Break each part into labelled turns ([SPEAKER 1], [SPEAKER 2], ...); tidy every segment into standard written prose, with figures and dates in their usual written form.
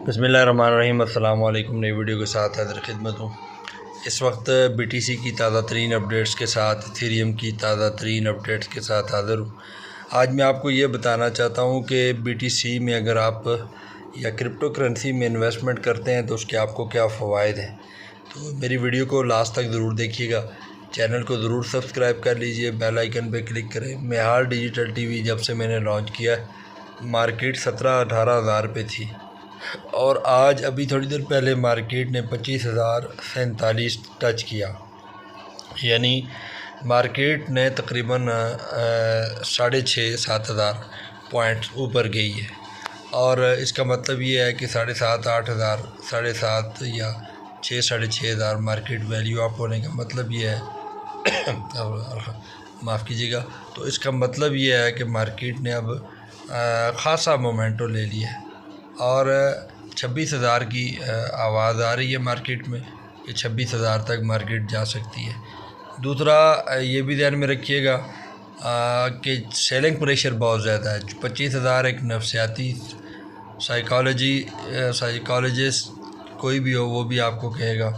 [SPEAKER 1] बिस्मिल्लाहिर्रहमानिर्रहीम। अस्सलाम वालेकुम। नई वीडियो के साथ हाज़िर खिदमत हूँ। इस वक्त BTC की ताज़ा तरीन अपडेट्स के साथ, इथेरियम की ताज़ा तरीन अपडेट्स के साथ हाज़िर हूँ। आज मैं आपको ये बताना चाहता हूँ कि BTC में अगर आप या क्रिप्टो करेंसी में इन्वेस्टमेंट करते हैं तो उसके आपको क्या फ़वाइद हैं। तो मेरी वीडियो को लास्ट तक ज़रूर देखिएगा। चैनल को ज़रूर सब्सक्राइब कर लीजिए, बेल आइकन पे क्लिक करें। मेहाल डिजिटल TV जब से मैंने लॉन्च किया, मार्केट 17-18 हज़ार पे थी और आज अभी थोड़ी देर पहले मार्केट ने 25,047 टच किया, यानी मार्केट ने तकरीबन 6,500-7 हज़ार पॉइंट ऊपर गई है। और इसका मतलब ये है कि 7,500-8 हज़ार, 7.5 या 6, 6.5 हज़ार मार्केट वैल्यू अप होने का मतलब ये है माफ़ कीजिएगा। तो इसका मतलब ये है कि मार्केट ने अब ख़ासा मोमेंटो ले लिया है और 26,000 की आवाज़ आ रही है मार्केट में कि 26,000 तक मार्केट जा सकती है। दूसरा ये भी ध्यान में रखिएगा कि सेलिंग प्रेशर बहुत ज़्यादा है। 25,000 एक नफ्सियाती साइकोलॉजिस्ट कोई भी हो वो भी आपको कहेगा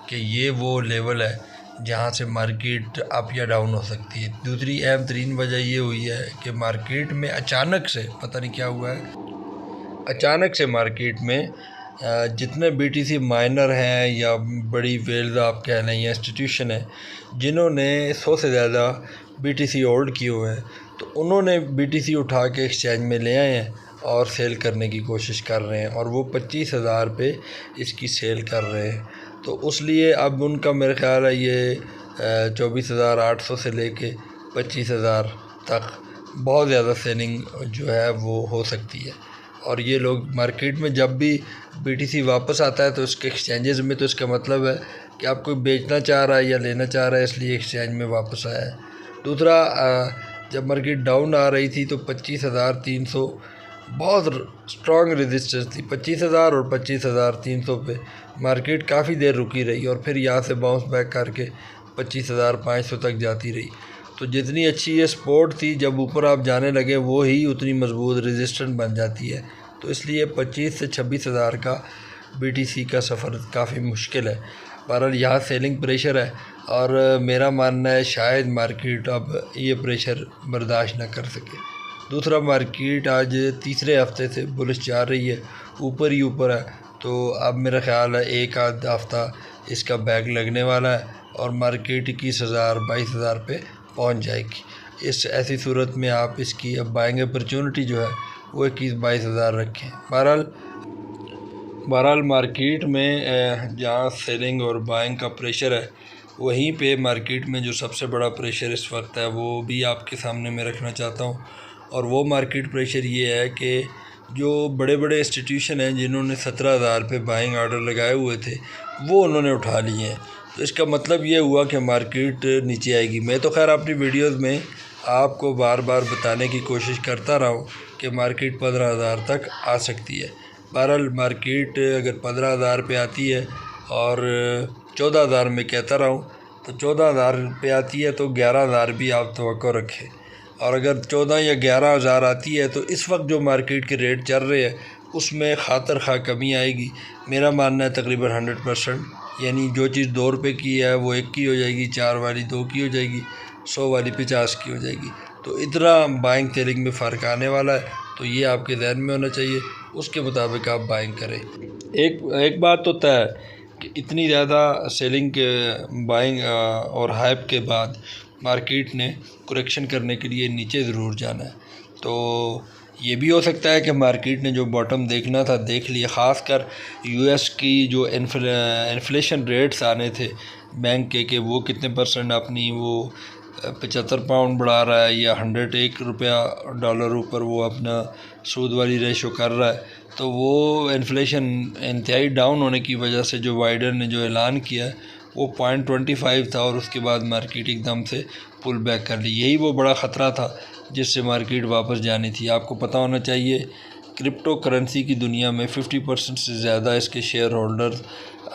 [SPEAKER 1] कि ये वो लेवल है जहाँ से मार्केट अप या डाउन हो सकती है। दूसरी अहम तरीन वजह ये हुई है कि मार्केट में अचानक से पता नहीं क्या हुआ है, अचानक से मार्केट में जितने BTC माइनर हैं या बड़ी वेल्स आप कह लें या इंस्टीट्यूशन है जिन्होंने 100 से ज़्यादा BTC होल्ड किए हुए हैं, तो उन्होंने BTC उठा के एक्सचेंज में ले आए हैं और सेल करने की कोशिश कर रहे हैं और वो 25,000 पे इसकी सेल कर रहे हैं। तो उसलिए अब उनका मेरा ख़्याल है ये 24,800 से लेके 25,000 तक बहुत ज़्यादा सेलिंग जो है वो हो सकती है। और ये लोग मार्केट में जब भी BTC वापस आता है तो उसके एक्सचेंजेस में, तो इसका मतलब है कि आप कोई बेचना चाह रहा है या लेना चाह रहा है, इसलिए एक्सचेंज में वापस आया है। दूसरा, जब मार्केट डाउन आ रही थी तो 25,300 बहुत स्ट्रॉन्ग रेजिस्टेंस थी। 25,000 और 25,300 पे मार्केट काफ़ी देर रुकी रही और फिर यहाँ से बाउंस बैक करके 25,500 तक जाती रही। तो जितनी अच्छी ये सपोर्ट थी, जब ऊपर आप जाने लगे वो ही उतनी मजबूत रेजिस्टेंट बन जाती है। तो इसलिए 25 से 26,000 का BTC का सफ़र काफ़ी मुश्किल है। बहरहाल यहाँ सेलिंग प्रेशर है और मेरा मानना है शायद मार्केट अब ये प्रेशर बर्दाश्त ना कर सके। दूसरा, मार्केट आज तीसरे हफ्ते से बुलिश जा रही है, ऊपर ही ऊपर है। तो अब मेरा ख्याल है एक आध हफ्ता इसका बैग लगने वाला है और मार्केट 21,000 22,000 पे पहुंच जाएगी। इस ऐसी सूरत में आप इसकी अब बाइंग अपॉर्चुनिटी जो है वो 21-22 हज़ार रखें। बहरहाल मार्केट में जहाँ सेलिंग और बाइंग का प्रेशर है, वहीं पे मार्केट में जो सबसे बड़ा प्रेशर इस वक्त है वो भी आपके सामने मैं रखना चाहता हूँ। और वो मार्केट प्रेशर ये है कि जो बड़े बड़े इंस्टीट्यूशन हैं जिन्होंने 17,000 पे बाइंग आर्डर लगाए हुए थे वो उन्होंने उठा लिए हैं। तो इसका मतलब ये हुआ कि मार्केट नीचे आएगी। मैं तो खैर अपनी वीडियोस में आपको बार बार बताने की कोशिश करता रहा हूँ कि मार्केट 15,000 तक आ सकती है। बहरहाल मार्केट अगर 15,000 पे आती है और 14,000 में कहता रहा हूँ, तो 14,000 पे आती है तो 11,000 भी आप तवक्को रखें। और अगर 14 या 11,000 आती है तो इस वक्त जो मार्केट के रेट चल रहे हैं उसमें खातर खा कमी आएगी। मेरा मानना है तकरीबन 100%, यानी जो चीज़ 2 रुपये की है वो 1 की हो जाएगी, 4 वाली 2 की हो जाएगी, 100 वाली 50 की हो जाएगी। तो इतना बाइंग सेलिंग में फ़र्क आने वाला है, तो ये आपके ध्यान में होना चाहिए, उसके मुताबिक आप बाइंग करें। एक बात तो तय है कि इतनी ज़्यादा सेलिंग के बाइंग और हाइप के बाद मार्केट ने करेक्शन करने के लिए नीचे ज़रूर जाना है। तो ये भी हो सकता है कि मार्केट ने जो बॉटम देखना था देख लिया। ख़ासकर US की जो इन्फ्लेशन रेट्स आने थे बैंक के वो कितने % अपनी वो 75 पाउंड बढ़ा रहा है या 101 रुपया डॉलर ऊपर वो अपना सूद वाली रेशो कर रहा है। तो वो इन्फ्लेशन इंतहाई डाउन होने की वजह से जो बाइडन ने जो ऐलान किया है वो 0.25 था और उसके बाद मार्केट एकदम से पुल बैक कर ली। यही वो बड़ा ख़तरा था जिससे मार्केट वापस जानी थी। आपको पता होना चाहिए क्रिप्टो करेंसी की दुनिया में 50% से ज़्यादा इसके शेयर होल्डर्स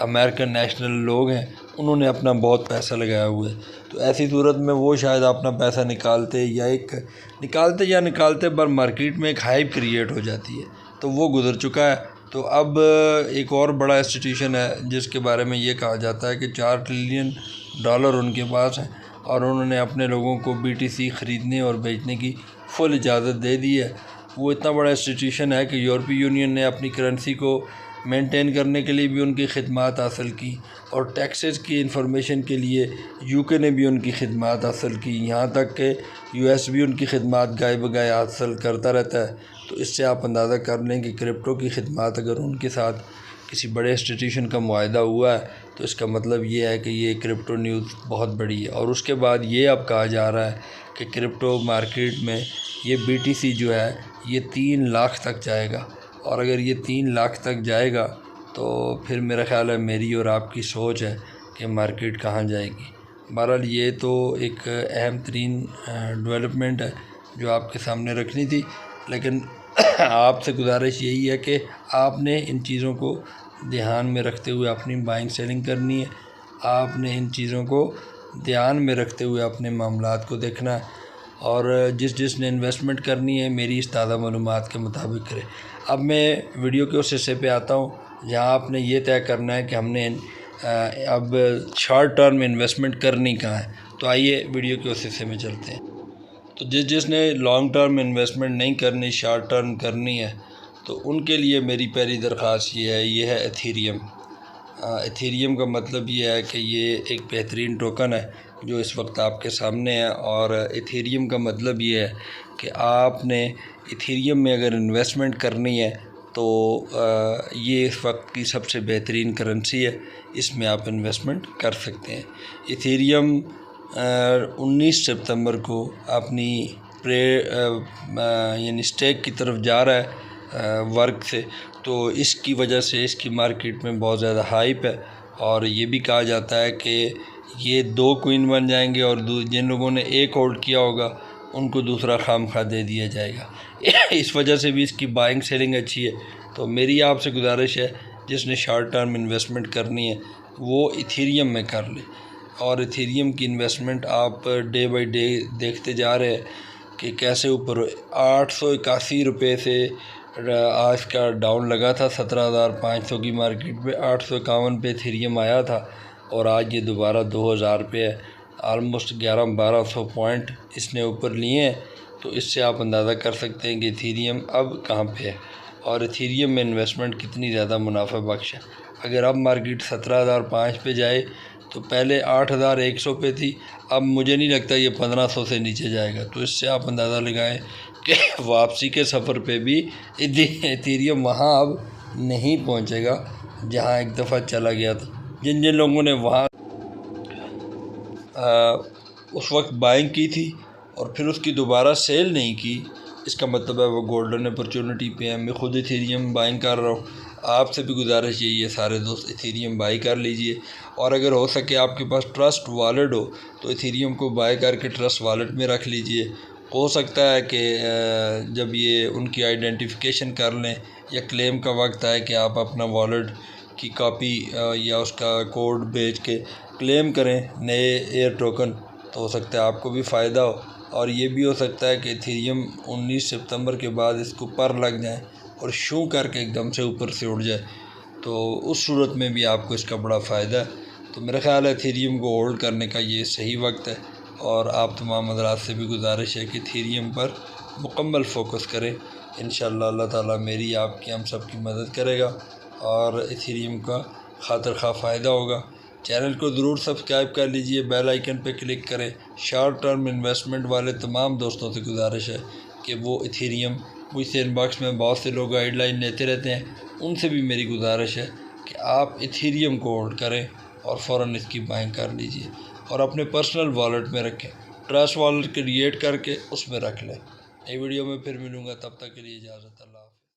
[SPEAKER 1] अमेरिकन नेशनल लोग हैं, उन्होंने अपना बहुत पैसा लगाया हुआ है। तो ऐसी सूरत में वो शायद अपना पैसा निकालते पर मार्केट में एक हाइप क्रिएट हो जाती है, तो वो गुज़र चुका है। तो अब एक और बड़ा इंस्टीट्यूशन है जिसके बारे में ये कहा जाता है कि $4 ट्रिलियन उनके पास है और उन्होंने अपने लोगों को BTC ख़रीदने और बेचने की फुल इजाज़त दे दी है। वो इतना बड़ा इंस्टीट्यूशन है कि यूरोपीय यूनियन ने अपनी करेंसी को मेंटेन करने के लिए भी उनकी खिदमत हासिल की और टैक्सेस की इंफॉर्मेशन के लिए UK ने भी उनकी खिदमत हासिल की। यहाँ तक कि US भी उनकी खिदमत गाए बगाए हासिल करता रहता है। तो इससे आप अंदाज़ा कर लें कि क्रिप्टो की खिदमत अगर उनके साथ किसी बड़े इंस्टीट्यूशन का मुआहदा हुआ है तो इसका मतलब ये है कि ये क्रिप्टो न्यूज़ बहुत बड़ी है। और उसके बाद ये अब कहा जा रहा है कि क्रिप्टो मार्केट में ये BTC जो है ये 3 लाख तक जाएगा और अगर ये 3 लाख तक जाएगा तो फिर मेरा ख़्याल है मेरी और आपकी सोच है कि मार्केट कहाँ जाएगी। बहरहाल ये तो एक अहम तरीन डेवलपमेंट है जो आपके सामने रखनी थी, लेकिन आपसे गुजारिश यही है कि आपने इन चीज़ों को ध्यान में रखते हुए अपनी बाइंग सेलिंग करनी है। आपने इन चीज़ों को ध्यान में रखते हुए अपने मामलात को देखना है और जिसने इन्वेस्टमेंट करनी है मेरी इस ताज़ा मालूमात के मुताबिक करे। अब मैं वीडियो के उस हिस्से पे आता हूँ जहाँ आपने ये तय करना है कि हमने अब शॉर्ट टर्म इन्वेस्टमेंट करनी कहाँ है। तो आइए वीडियो के उस हिस्से में चलते हैं। तो जिसने लॉन्ग टर्म इन्वेस्टमेंट नहीं करनी, शॉर्ट टर्म करनी है, तो उनके लिए मेरी पहली दरख्वास्त ये है एथीरियम। एथीरियम का मतलब ये है कि ये एक बेहतरीन टोकन है जो इस वक्त आपके सामने है और एथीरियम का मतलब ये है कि आपने एथीरियम में अगर इन्वेस्टमेंट करनी है तो ये इस वक्त की सबसे बेहतरीन करेंसी है, इसमें आप इन्वेस्टमेंट कर सकते हैं। एथीरियम 19 सितंबर को अपनी यानी स्टेक की तरफ जा रहा है वर्क से, तो इसकी वजह से इसकी मार्केट में बहुत ज़्यादा हाइप है और ये भी कहा जाता है कि ये 2 क्वीन बन जाएंगे और जिन लोगों ने एक होल्ड किया होगा उनको दूसरा खामखा दे दिया जाएगा। इस वजह से भी इसकी बाइंग सेलिंग अच्छी है। तो मेरी आपसे गुजारिश है जिसने शॉर्ट टर्म इन्वेस्टमेंट करनी है वो इथेरियम में कर ले और इथेरियम की इन्वेस्टमेंट आप डे बाई डे देखते जा रहे हैं कि कैसे ऊपर 881 रुपये से आज का डाउन लगा था 17,500 की मार्केट पे 851 पे इथेरियम आया था और आज ये दोबारा 2,000 पे है। आलमोस्ट 1100-1200 पॉइंट इसने ऊपर लिए हैं। तो इससे आप अंदाज़ा कर सकते हैं कि इथेरियम अब कहाँ पे है और इथेरियम में इन्वेस्टमेंट कितनी ज़्यादा मुनाफा बख्श है। अगर अब मार्केट 17,005 पे जाए तो पहले 8,100 पे थी, अब मुझे नहीं लगता ये 1,500 से नीचे जाएगा। तो इससे आप अंदाज़ा लगाएं कि वापसी के सफ़र पे भी इथेरियम वहाँ अब नहीं पहुँचेगा जहाँ एक दफ़ा चला गया था। जिन लोगों ने वहाँ उस वक्त बाइंग की थी और फिर उसकी दोबारा सेल नहीं की, इसका मतलब है वो गोल्डन अपॉर्चुनिटी पे है। मैं खुद इथेरियम बाइंग कर रहा हूँ, आपसे भी गुजारिश यही है सारे दोस्त इथेरियम बाई कर लीजिए और अगर हो सके आपके पास ट्रस्ट वॉलेट हो तो इथेरियम को बाय करके ट्रस्ट वॉलेट में रख लीजिए। हो सकता है कि जब ये उनकी आइडेंटिफिकेशन कर लें या क्लेम का वक्त आए कि आप अपना वॉलेट की कॉपी या उसका कोड भेज के क्लेम करें नए एयर टोकन, तो हो सकता है आपको भी फ़ायदा हो। और ये भी हो सकता है कि इथेरियम 19 सितंबर के बाद इसको पर लग जाए और शू करके एकदम से ऊपर से उड़ जाए, तो उस सूरत में भी आपको इसका बड़ा फ़ायदा है। तो मेरा ख़्याल है इथेरियम को होल्ड करने का ये सही वक्त है और आप तमाम हज़रात से भी गुजारिश है कि इथेरियम पर मुकम्मल फ़ोकस करें। इंशाअल्लाह अल्लाह ताला मेरी आपकी हम सब की मदद करेगा और इथेरियम का खातिर खा फ़ायदा होगा। चैनल को ज़रूर सब्सक्राइब कर लीजिए, बेल आइकन पे क्लिक करें। शॉर्ट टर्म इन्वेस्टमेंट वाले तमाम दोस्तों से गुजारिश है कि वो इथेरियम, मुझसे इनबॉक्स में बहुत से लोग गाइडलाइन लेते रहते हैं, उनसे भी मेरी गुजारिश है कि आप इथेरियम को होल्ड करें और फ़ौरन इसकी बाइंग कर लीजिए और अपने पर्सनल वॉलेट में रखें। ट्रस्ट वॉलेट क्रिएट करके उसमें रख लें। नई वीडियो में फिर मिलूँगा, तब तक के लिए इजाज़त। अल्लाह।